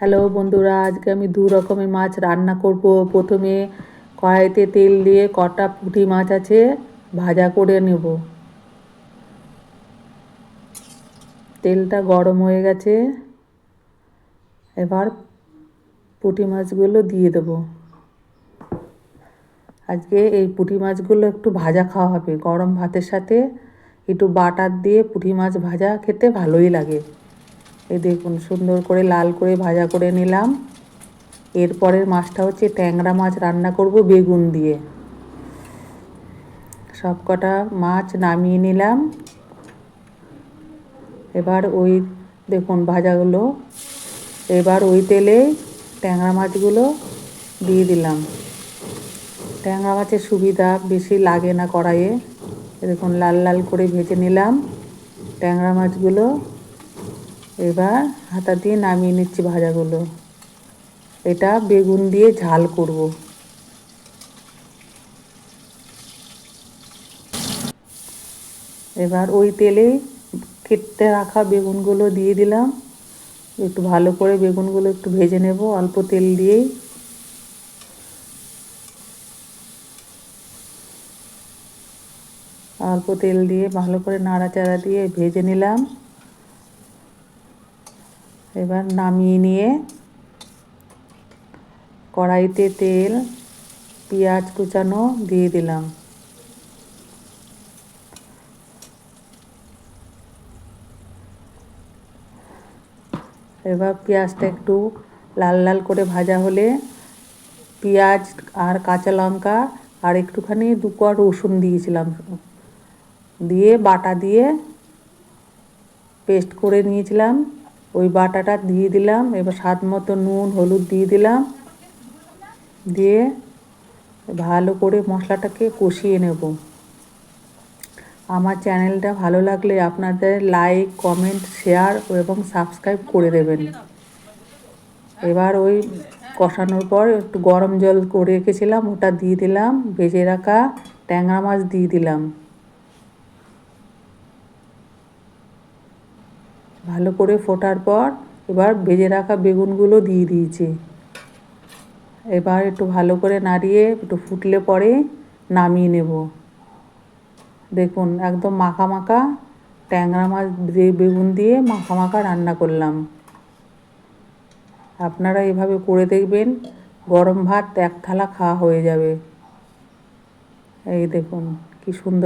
Hello বন্ধুরা, আজকে আমি দু রকমের মাছ রান্না করব। প্রথমে কড়াইতে তেল দিয়ে কটা পুঁটি মাছ আছে ভাজা করে নেব। তেলটা গরম হয়ে গেছে, এবার পুঁটি মাছগুলো দিয়ে দেব। আজকে এই পুঁটি মাছগুলো একটু ভাজা খাওয়া হবে, গরম ভাতের সাথে একটু বাটার দিয়ে পুঁটি মাছ ভাজা খেতে ভালোই লাগে। এই দেখুন, সুন্দর করে লাল করে ভাজা করে নিলাম। এরপরের মাছটা হচ্ছে ট্যাংরা মাছ রান্না করব বেগুন দিয়ে। সব কটা মাছ নামিয়ে নিলাম। এবার ওই দেখুন ভাজাগুলো, এবার ওই তেলে ট্যাংরা মাছগুলো দিয়ে দিলাম। ট্যাংরা মাছের সুবিধা বেশি লাগে না কড়াইয়ে। দেখুন লাল লাল করে ভেজে নিলাম ট্যাংরা মাছগুলো। এবার হাতা দিয়ে নামিয়ে নিচ্ছি ভাজাগুলো। এটা বেগুন দিয়ে ঝাল করব। এবার ওই তেলেই কেটে রাখা বেগুনগুলো দিয়ে দিলাম। একটু ভালো করে বেগুনগুলো একটু ভেজে নেব অল্প তেল দিয়েই। অল্প তেল দিয়ে ভালো করে নাড়াচাড়া দিয়ে ভেজে নিলাম। এবার নামিয়ে নিয়ে কড়াইতে তেল, পেঁয়াজ কুচানো দিয়ে দিলাম। এবার পেঁয়াজটা একটু লাল লাল করে ভাজা হলে পেঁয়াজ আর কাঁচা লঙ্কা আর একটুখানি 2 কোয়া রসুন দিয়েছিলাম, দিয়ে বাটা দিয়ে পেস্ট করে নিয়েছিলাম, ওই বাটাটা দিয়ে দিলাম। এবার স্বাদ মতো নুন হলুদ দিয়ে দিলাম, দিয়ে ভালো করে মশলাটাকে কষিয়ে নেব। আমার চ্যানেলটা ভালো লাগলে আপনাদের লাইক কমেন্ট শেয়ার এবং সাবস্ক্রাইব করে দেবেন। এবার ওই কষানোর পর একটু গরম জল করে রেখেছিলাম, ওটা দিয়ে দিলাম। ভেজে রাখা ট্যাংরা মাছ দিয়ে দিলাম। ভালো করে ফোটার পর এবার ভেজে রাখা বেগুনগুলো দিয়ে দিয়েছি। এবার একটু ভালো করে নাড়িয়ে একটু ফুটলে পরে নামিয়ে নেব। দেখুন একদম মাখা মাখা ট্যাংরা মাছ দিয়ে বেগুন দিয়ে মাখা মাখা রান্না করলাম। আপনারা এভাবে করে দেখবেন, গরম ভাত 1 থালা খাওয়া হয়ে যাবে। এই দেখুন কি সুন্দর।